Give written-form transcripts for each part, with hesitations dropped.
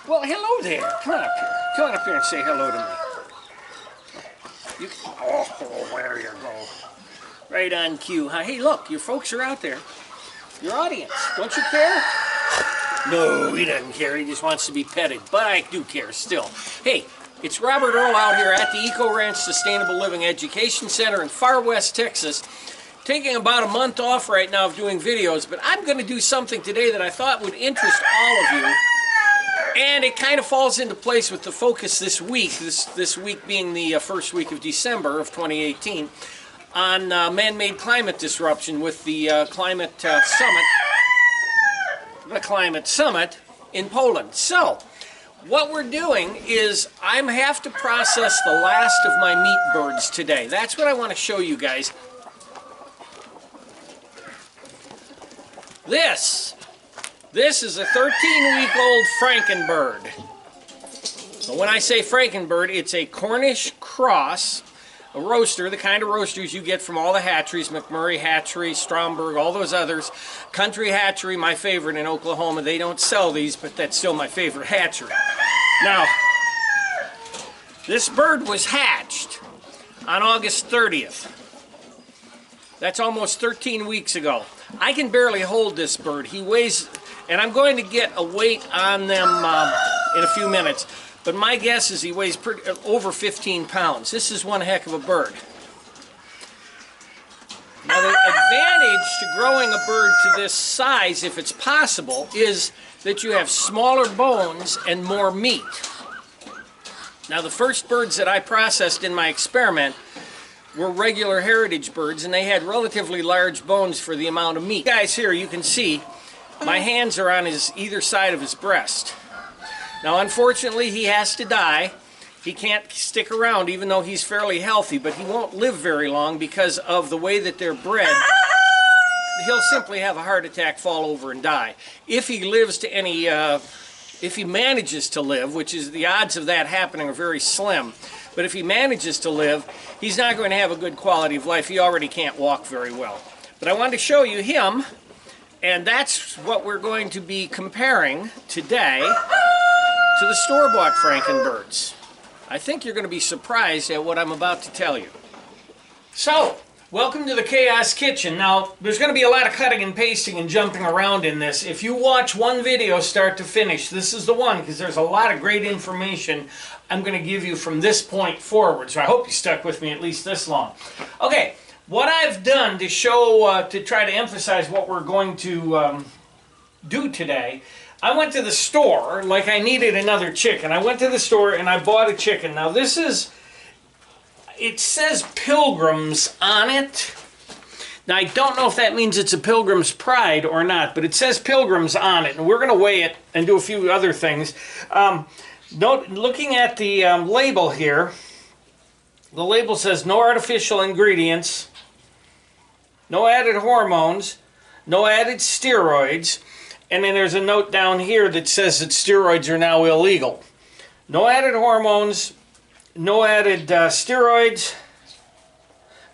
Well, hello there. Come on up here. Come on up here and say hello to me. Oh, there you go. Right on cue. Hey, look, your folks are out there. Your audience. Don't you care? No, he doesn't care. He just wants to be petted. But I do care still. Hey, it's Robert Earl out here at the Eco Ranch Sustainable Living Education Center in Far West, Texas. Taking about a month off right now of doing videos, but I'm going to do something today that I thought would interest all of you. And it kind of falls into place with the focus this week, this week being the first week of December of 2018, on man-made climate disruption with the climate summit in Poland. So, what we're doing is I have to process the last of my meat birds today. That's what I want to show you guys. This is a 13-week-old Frankenbird. So when I say Frankenbird, it's a Cornish cross, a roaster, the kind of roasters you get from all the hatcheries, McMurray Hatchery, Stromberg, all those others. Country Hatchery, my favorite in Oklahoma. They don't sell these, but that's still my favorite hatchery. Now, this bird was hatched on August 30th. That's almost 13 weeks ago. I can barely hold this bird. He weighs, and I'm going to get a weight on them in a few minutes, but my guess is he weighs over 15 pounds. This is one heck of a bird. Now, the advantage to growing a bird to this size, if it's possible, is that you have smaller bones and more meat. Now, the first birds that I processed in my experiment were regular heritage birds, and they had relatively large bones for the amount of meat. Guys, here you can see my hands are on either side of his breast. Now, unfortunately, he has to die. He can't stick around, even though he's fairly healthy, but he won't live very long because of the way that they're bred. He'll simply have a heart attack, fall over, and die. If he lives to any, if he manages to live, which is the odds of that happening are very slim, but if he manages to live, he's not going to have a good quality of life. He already can't walk very well. But I wanted to show you him, and that's what we're going to be comparing today to the store-bought Frankenbirds. I think you're going to be surprised at what I'm about to tell you. So, welcome to the Chaos Kitchen. Now, there's going to be a lot of cutting and pasting and jumping around in this. If you watch one video start to finish, this is the one, because there's a lot of great information I'm going to give you from this point forward. So I hope you stuck with me at least this long. Okay, what I've done to show, to try to emphasize what we're going to do today, I went to the store like I needed another chicken. I went to the store and I bought a chicken. Now this is, it says Pilgrim's on it. Now I don't know if that means it's a Pilgrim's Pride or not, but it says Pilgrim's on it, and we're going to weigh it and do a few other things. Looking at the label here, the label says no artificial ingredients, no added hormones, no added steroids, and then there's a note down here that says that steroids are now illegal. No added hormones, no added steroids,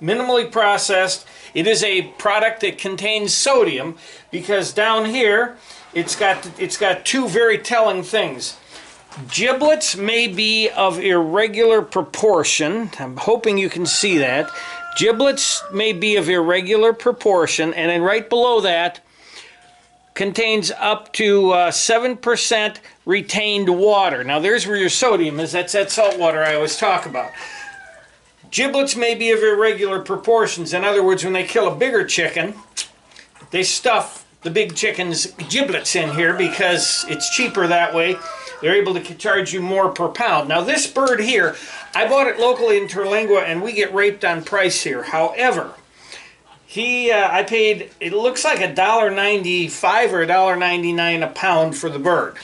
minimally processed. It is a product that contains sodium, because down here it's got two very telling things. Giblets may be of irregular proportion. I'm hoping you can see that. Giblets may be of irregular proportion, and then right below that contains up to 7% retained water. Now there's where your sodium is. That's that salt water I always talk about. Giblets may be of irregular proportions. In other words, when they kill a bigger chicken, they stuff the big chicken's giblets in here because it's cheaper that way. They're able to charge you more per pound. Now this bird here, I bought it locally in Terlingua, and we get raped on price here. However, I paid, it looks like $1.95 or $1.99 a pound for the bird.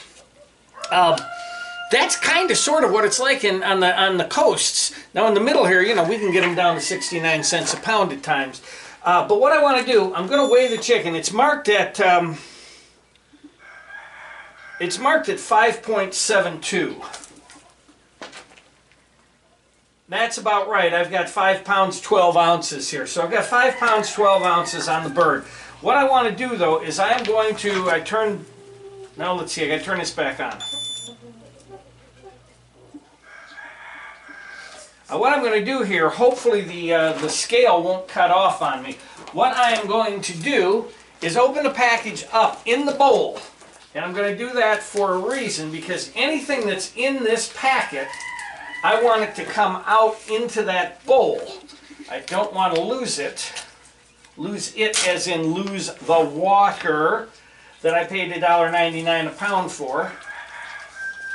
That's kind of sort of what it's like on the coasts. Now in the middle here, you know, we can get them down to 69 cents a pound at times. But what I want to do, I'm going to weigh the chicken. It's marked at 5.72. That's about right. I've got 5 pounds 12 ounces here. So I've got 5 pounds 12 ounces on the bird. What I want to do though is I am going to, now let's see, I got to turn this back on. What I'm going to do here, hopefully the scale won't cut off on me. What I am going to do is open the package up in the bowl. And I'm going to do that for a reason, because anything that's in this packet, I want it to come out into that bowl. I don't want to lose it. Lose it as in lose the water that I paid $1.99 a pound for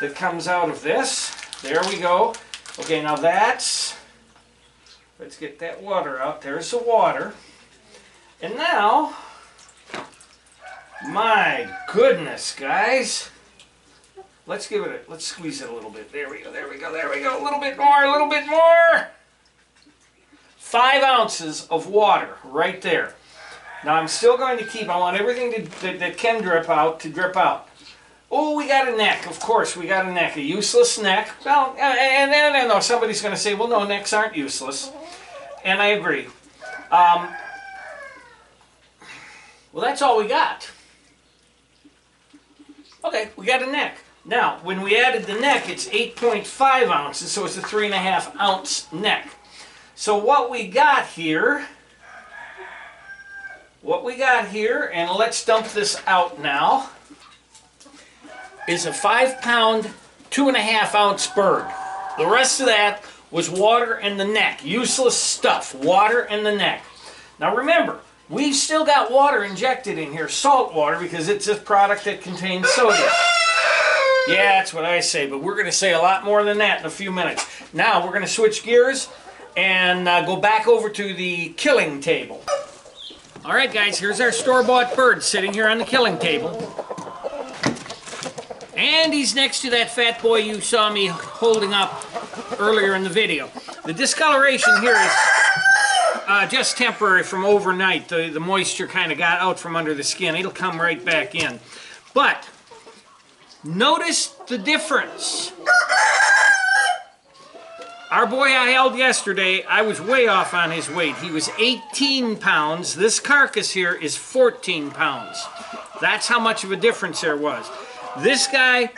that comes out of this. There we go. Okay, now let's get that water out. There's the water. And now, my goodness, guys. Let's squeeze it a little bit. There we go, there we go, there we go. A little bit more, a little bit more. 5 ounces of water right there. Now I'm still going to keep, I want everything that can drip out to drip out. Oh, we got a neck. Of course, we got a neck. A useless neck. Well, and I know somebody's going to say, well, no, necks aren't useless. And I agree. Well, that's all we got. Okay, we got a neck. Now, when we added the neck, it's 8.5 ounces, so it's a 3.5 ounce neck. So what we got here, and let's dump this out now, is a 5-pound, 2.5 ounce bird. The rest of that was water and the neck. Useless stuff, water and the neck. Now remember, we've still got water injected in here, salt water, because it's a product that contains sodium. Yeah, that's what I say, but we're going to say a lot more than that in a few minutes. Now we're going to switch gears and go back over to the killing table. All right, guys, here's our store-bought bird sitting here on the killing table. And he's next to that fat boy you saw me holding up earlier in the video. The discoloration here is just temporary from overnight. The moisture kind of got out from under the skin. It'll come right back in. But notice the difference. Our boy I held yesterday, I was way off on his weight. He was 18 pounds. This carcass here is 14 pounds. That's how much of a difference there was. This guy,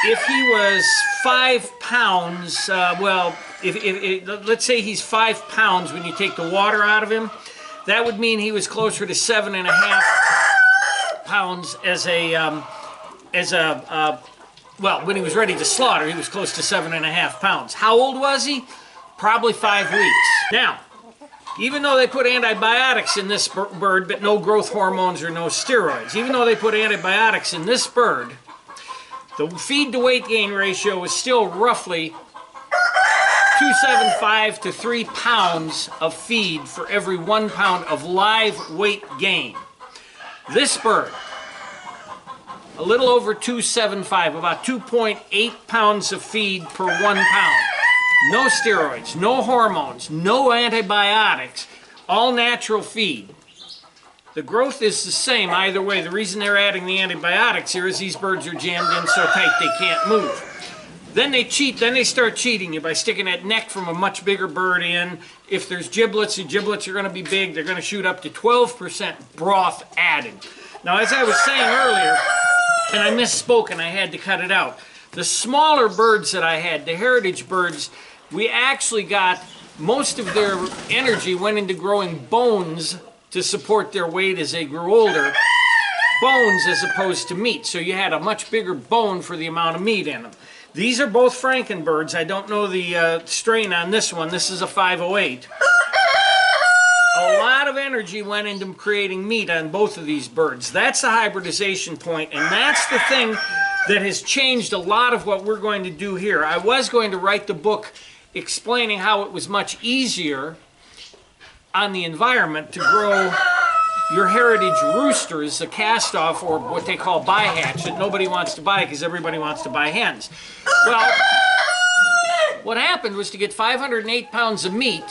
if he was 5 pounds, let's say he's 5 pounds when you take the water out of him, that would mean he was closer to 7.5 pounds well, when he was ready to slaughter, he was close to 7.5 pounds. How old was he? Probably 5 weeks. Now, even though they put antibiotics in this bird, but no growth hormones or no steroids, even though they put antibiotics in this bird, the feed to weight gain ratio is still roughly 2.75 to 3 pounds of feed for every 1 pound of live weight gain. This bird, a little over 2.75, about 2.8 pounds of feed per 1 pound. No steroids, no hormones, no antibiotics, all natural feed. The growth is the same either way. The reason they're adding the antibiotics here is these birds are jammed in so tight they can't move. Then they cheat, then they start cheating you by sticking that neck from a much bigger bird in. If there's giblets, the giblets are going to be big. They're going to shoot up to 12% broth added. Now, as I was saying earlier, and I misspoke and I had to cut it out, the smaller birds that I had, the heritage birds, we actually got most of their energy went into growing bones to support their weight as they grew older. Bones as opposed to meat. So you had a much bigger bone for the amount of meat in them. These are both Frankenbirds. I don't know the strain on this one. This is a 508. A lot of energy went into creating meat on both of these birds. That's the hybridization point, and that's the thing that has changed a lot of what we're going to do here. I was going to write the book explaining how it was much easier on the environment to grow your heritage roosters, a cast-off or what they call by-hatch that nobody wants to buy because everybody wants to buy hens. Well, what happened was to get 508 pounds of meat,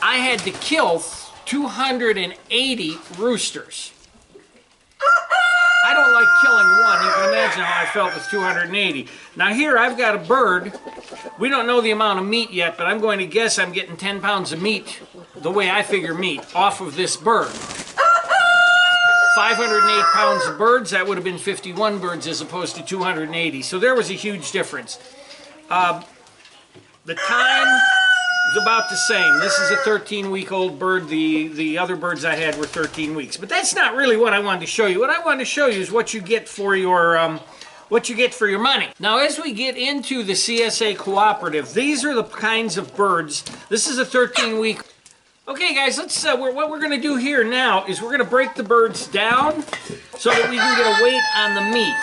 I had to kill 280 roosters. I don't like killing one. You can imagine how I felt with 280. Now here I've got a bird. We don't know the amount of meat yet, but I'm going to guess I'm getting 10 pounds of meat, the way I figure meat, off of this bird. 508 pounds of birds, that would have been 51 birds as opposed to 280. So there was a huge difference. The time It's about the same. This is a 13-week-old bird. The other birds I had were 13 weeks. But that's not really what I wanted to show you. What I wanted to show you is what you get for your money. Now, as we get into the CSA Cooperative, these are the kinds of birds. This is a 13-week. Okay, guys, let's. What we're going to do here now is we're going to break the birds down so that we can get a weight on the meat,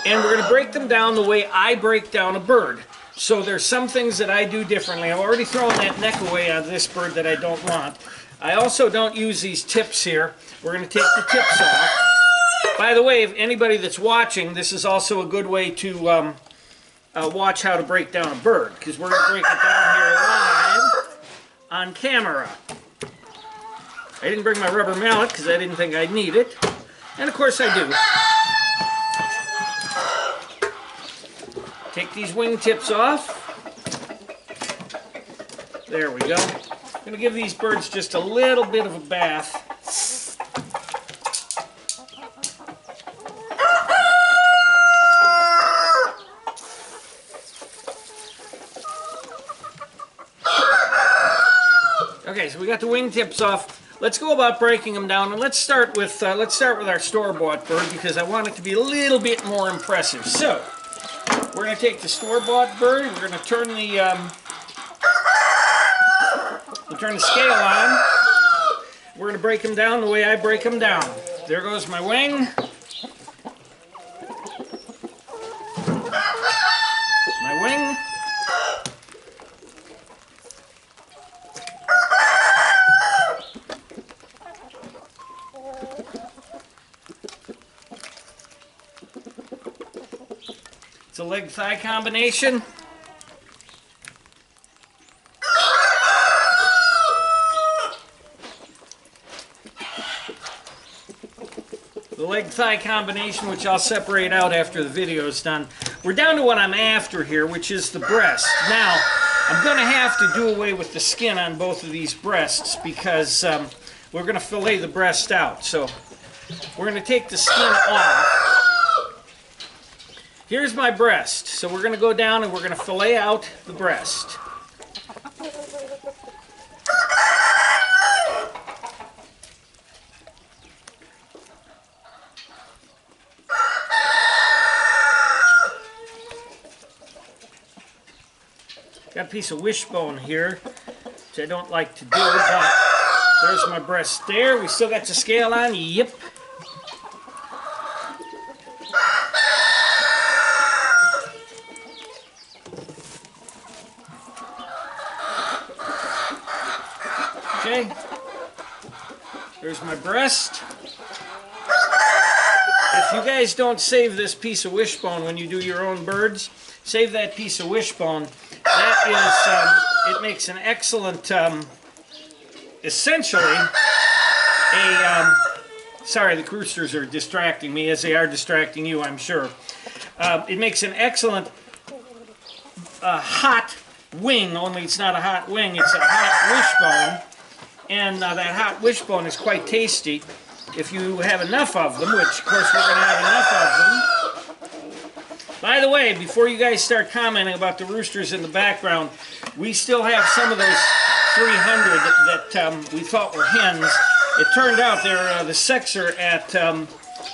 and we're going to break them down the way I break down a bird. So there's some things that I do differently. I've already thrown that neck away on this bird that I don't want. I also don't use these tips here. We're going to take the tips off. By the way, if anybody that's watching, this is also a good way to watch how to break down a bird, because we're going to break it down here live on camera. I didn't bring my rubber mallet because I didn't think I'd need it. And of course I do. Take these wing tips off. There we go. I'm going to give these birds just a little bit of a bath. Okay, so we got the wing tips off. Let's go about breaking them down, and let's start with our store-bought bird because I want it to be a little bit more impressive. So we're going to take the store-bought bird. We're going to turn the scale on. We're going to break them down the way I break them down. There goes my wing. My wing. It's a leg-thigh combination. The leg-thigh combination, which I'll separate out after the video is done. We're down to what I'm after here, which is the breast. Now, I'm going to have to do away with the skin on both of these breasts because we're going to fillet the breast out. So we're going to take the skin off. Here's my breast. So we're going to go down and we're going to fillet out the breast. Got a piece of wishbone here, which I don't like to do, but there's my breast there. We still got the scale on. Yep. Okay, there's my breast. If you guys don't save this piece of wishbone when you do your own birds, save that piece of wishbone. That is, it makes an excellent, essentially, sorry, the roosters are distracting me as they are distracting you, I'm sure. It makes an excellent hot wing, only it's not a hot wing, it's a hot wishbone. And that hot wishbone is quite tasty if you have enough of them, which of course we're going to have enough of them. By the way, before you guys start commenting about the roosters in the background, we still have some of those 300 that we thought were hens. It turned out they're the sexer at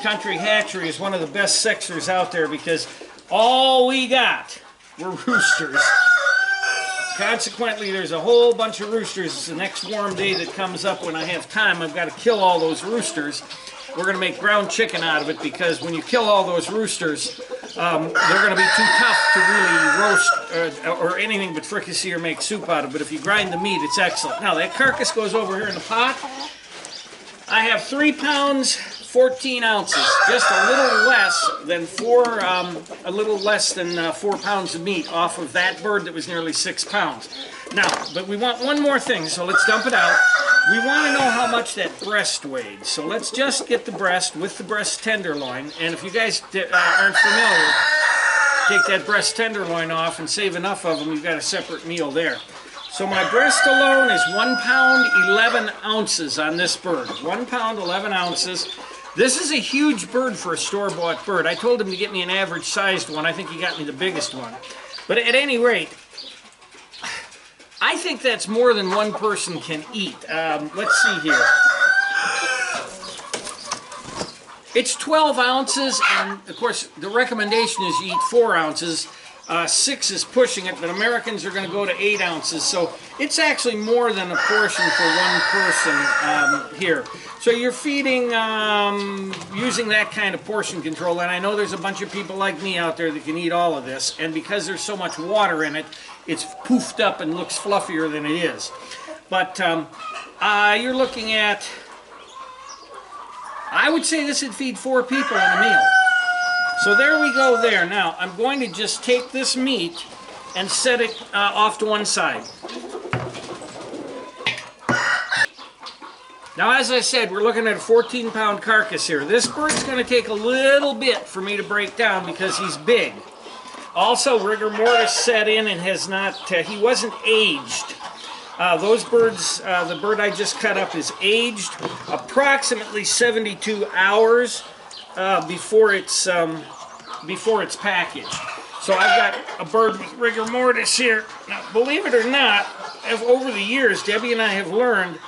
Country Hatchery is one of the best sexers out there because all we got were roosters. Consequently, there's a whole bunch of roosters. It's the next warm day that comes up when I have time. I've got to kill all those roosters. We're going to make ground chicken out of it because when you kill all those roosters, they're going to be too tough to really roast or anything but fricassee or make soup out of. But if you grind the meat, it's excellent. Now, that carcass goes over here in the pot. I have 3 pounds, 14 ounces, just a little less than 4 pounds of meat off of that bird that was nearly 6 pounds. Now, but we want one more thing, so let's dump it out. We want to know how much that breast weighed, so let's just get the breast with the breast tenderloin, and if you guys aren't familiar, take that breast tenderloin off and save enough of them, you've got a separate meal there. So my breast alone is 1 pound, 11 ounces on this bird. 1 pound, 11 ounces. This is a huge bird for a store-bought bird. I told him to get me an average-sized one. I think he got me the biggest one. But at any rate, I think that's more than one person can eat. Let's see here. It's 12 ounces, and of course the recommendation is you eat 4 ounces. 6 is pushing it, but Americans are going to go to 8 ounces, so it's actually more than a portion for one person here. So you're feeding using that kind of portion control, and I know there's a bunch of people like me out there that can eat all of this, and because there's so much water in it, it's poofed up and looks fluffier than it is. But you're looking at, I would say this would feed 4 people in a meal. So there we go there. Now, I'm going to just take this meat and set it off to one side. Now, as I said, we're looking at a 14-pound carcass here. This bird's going to take a little bit for me to break down because he's big. Also, rigor mortis set in and has not, he wasn't aged. Those birds, the bird I just cut up is aged approximately 72 hours before it's packaged. So I've got a bird with rigor mortis here. Now, believe it or not, over the years, Debbie and I have learned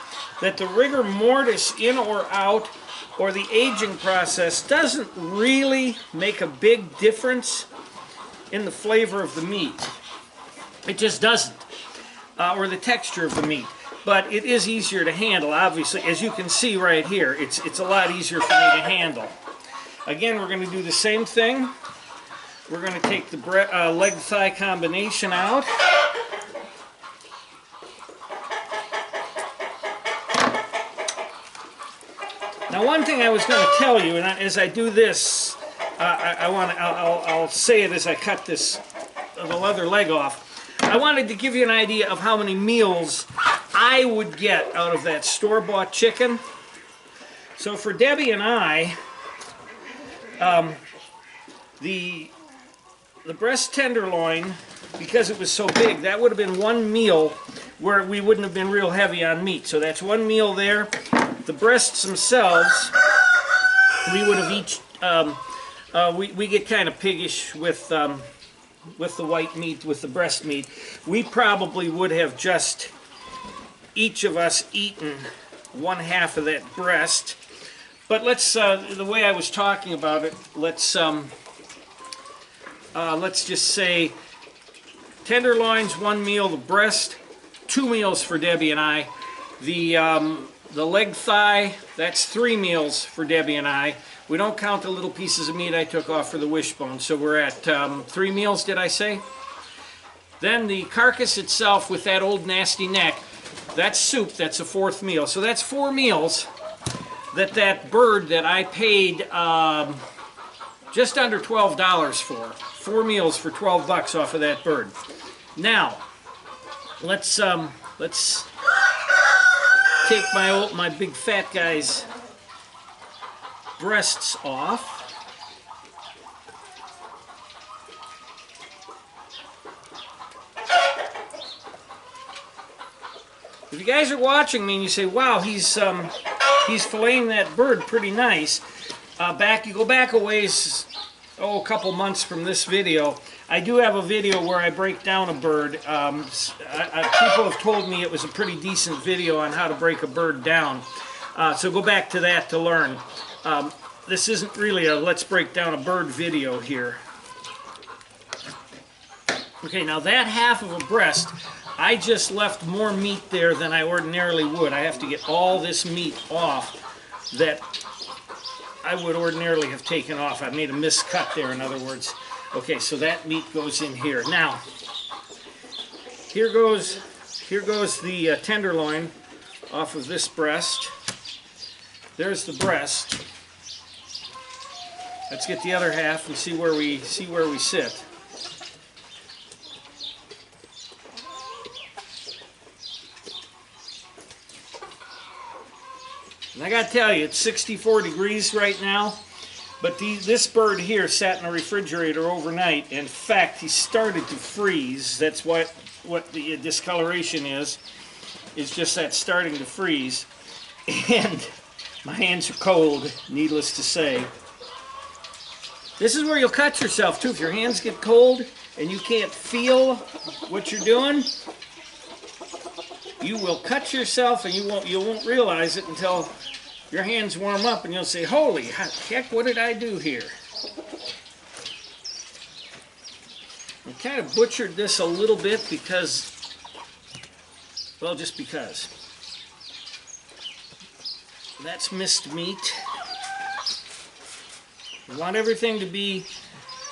that the rigor mortis in or out, or the aging process, doesn't really make a big difference in the flavor of the meat. It just doesn't. Or the texture of the meat. But it is easier to handle, obviously. As you can see right here, it's a lot easier for me to handle. Again, we're going to do the same thing. We're going to take the leg-thigh combination out. Now, one thing I was going to tell you, and as I do this, I'll say it as I cut the other leg off. I wanted to give you an idea of how many meals I would get out of that store-bought chicken. So for Debbie and I, the breast tenderloin, because it was so big, that would have been one meal where we wouldn't have been real heavy on meat. So that's one meal there. The breasts themselves, we would have each, we get kind of piggish with the white meat, with the breast meat. We probably would have just, each of us, eaten 1/2 of that breast. But let's, the way I was talking about it, let's just say tenderloins, 1 meal, the breast, 2 meals for Debbie and I. The leg thigh, that's 3 meals for Debbie and I. We don't count the little pieces of meat I took off for the wishbone, so we're at 3 meals, did I say? Then the carcass itself with that old nasty neck, that's soup, that's a 4th meal. So that's 4 meals that bird that I paid just under $12 for. 4 meals for 12 bucks off of that bird. Now, let's take my big fat guy's breasts off. If you guys are watching me and you say, "Wow, he's filleting that bird pretty nice," you go back a ways, a couple months from this video. I do have a video where I break down a bird. People have told me it was a pretty decent video on how to break a bird down. So go back to that to learn. This isn't really a let's break down a bird video here. Okay, now that 1/2 of a breast, I just left more meat there than I ordinarily would. I have to get all this meat off that I would ordinarily have taken off. I made a miscut there, in other words. Okay, so that meat goes in here. Now, here goes the tenderloin off of this breast. There's the breast. Let's get the other half and see where we sit. And I gotta tell you, it's 64 degrees right now, but this bird here sat in a refrigerator overnight. In fact, he started to freeze. That's what the discoloration is just that starting to freeze. And my hands are cold, needless to say. This is where you'll cut yourself too. If your hands get cold and you can't feel what you're doing, you will cut yourself, and you won't realize it until your hands warm up, and you'll say, "Holy heck, what did I do here?" I kind of butchered this a little bit because, well, just because. That's minced meat. We want everything to be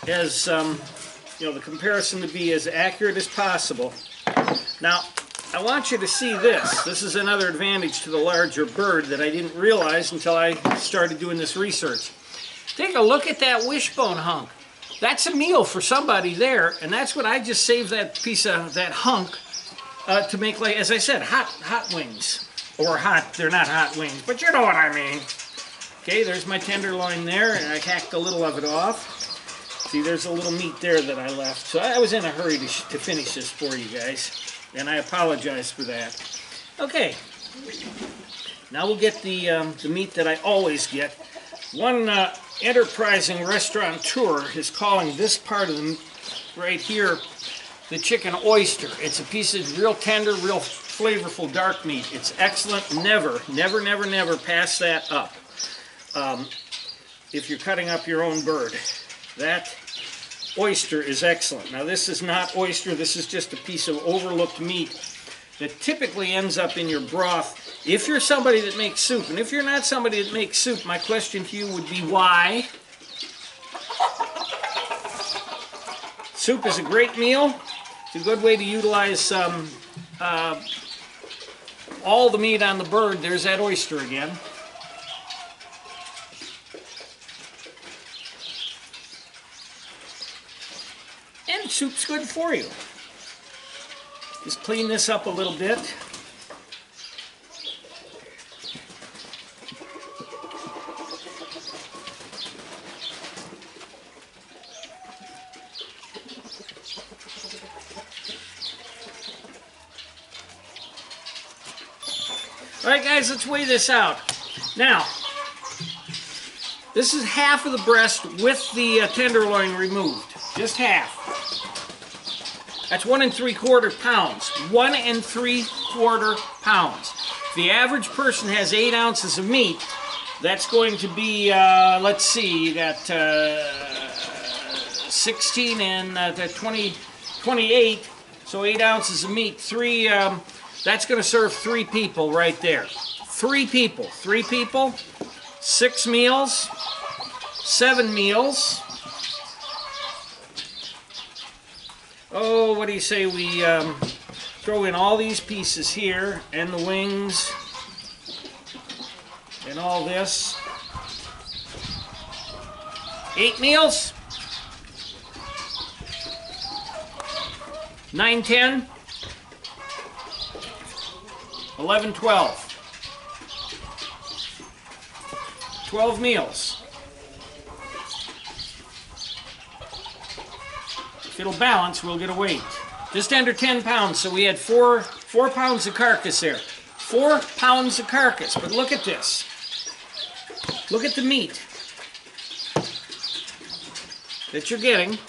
as, the comparison to be as accurate as possible. Now, I want you to see this. This is another advantage to the larger bird that I didn't realize until I started doing this research. Take a look at that wishbone hunk. That's a meal for somebody there, and that's what I just saved that piece of that hunk to make, like, as I said, hot wings. Or they're not hot wings, but you know what I mean. Okay, there's my tenderloin there, and I hacked a little of it off. See, there's a little meat there that I left. So I was in a hurry to finish this for you guys, and I apologize for that. Okay, now we'll get the meat that I always get. One enterprising restaurateur is calling this part of the right here the chicken oyster. It's a piece of real tender, real flavorful dark meat. It's excellent. Never pass that up. If you're cutting up your own bird, that oyster is excellent. Now this is not oyster, this is just a piece of overlooked meat that typically ends up in your broth if you're somebody that makes soup. And if you're not somebody that makes soup, my question to you would be why? Soup is a great meal. It's a good way to utilize all the meat on the bird. There's that oyster again. And soup's good for you. Just clean this up a little bit. All right, guys, let's weigh this out. Now, this is half of the breast with the tenderloin removed. Just half. That's 1 3/4 pounds. 1 3/4 pounds. If the average person has 8 ounces of meat, that's going to be, let's see, you got 16 and 28, so 8 ounces of meat. That's going to serve 3 people right there. 3 people. 3 people, 6 meals, 7 meals. Oh, what do you say we throw in all these pieces here, and the wings, and all this. 8 meals? 9, 10? 11, 12. 12 meals. If it'll balance, we'll get a weight. Just under 10 pounds, so we had 4 pounds of carcass there. 4 pounds of carcass, but look at this. Look at the meat that you're getting.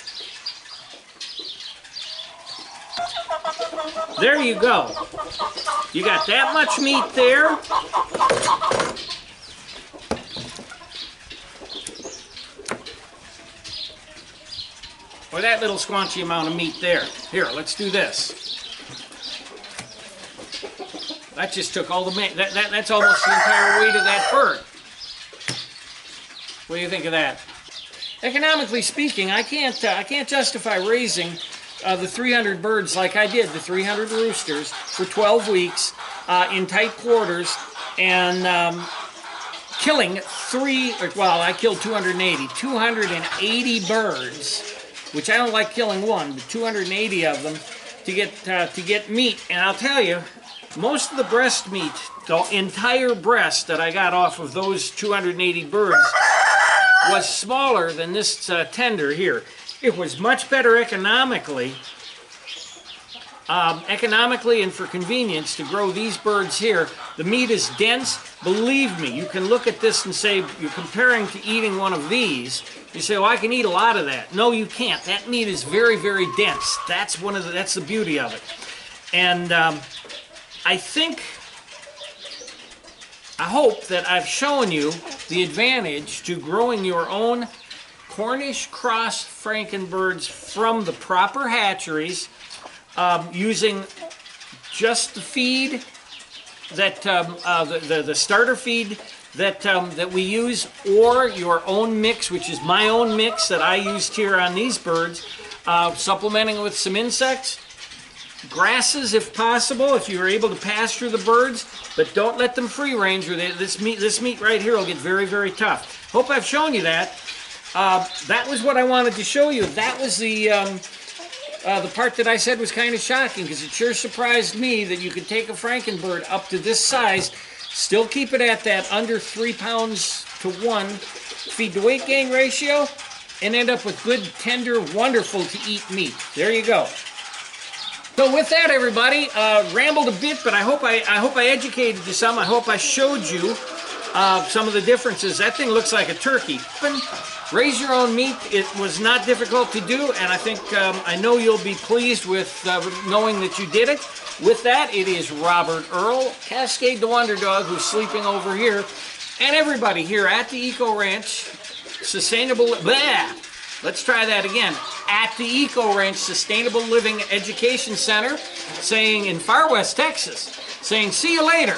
There you go. You got that much meat there. Or that little squanchy amount of meat there. Here, let's do this. That just took all the meat. That's almost the entire weight of that bird. What do you think of that? Economically speaking, I can't justify raising the 300 birds like I did, the 300 roosters, for 12 weeks in tight quarters, and killing I killed 280 birds, which I don't like killing one, but 280 of them to get meat. And I'll tell you, most of the breast meat, the entire breast that I got off of those 280 birds, was smaller than this tender here. It was much better economically and for convenience to grow these birds here. The meat is dense. Believe me, you can look at this and say, you're comparing to eating one of these. You say, well, I can eat a lot of that. No, you can't. That meat is very, very dense. That's the beauty of it. And I hope that I've shown you the advantage to growing your own Cornish cross Frankenbirds from the proper hatcheries, using just the feed that the starter feed that we use, or your own mix, which is my own mix that I used here on these birds, supplementing with some insects, grasses if possible, if you're able to pasture the birds, but don't let them free range, or this meat right here will get very, very tough. Hope I've shown you that. That was what I wanted to show you. That was the part that I said was kind of shocking, because it sure surprised me that you could take a Frankenbird up to this size, still keep it at that under 3 pounds to 1 feed to weight gain ratio, and end up with good, tender, wonderful to eat meat. There you go. So with that, everybody, rambled a bit, but I hope I educated you some. I hope I showed you some of the differences. That thing looks like a turkey. Raise your own meat. It was not difficult to do, and I think I know you'll be pleased with knowing that you did it. With that, it is Robert Earl, Cascade the Wonder Dog, who's sleeping over here, and everybody here at the Eco Ranch Sustainable. Let's try that again. At the Eco Ranch Sustainable Living Education Center, saying in Far West Texas, saying see you later.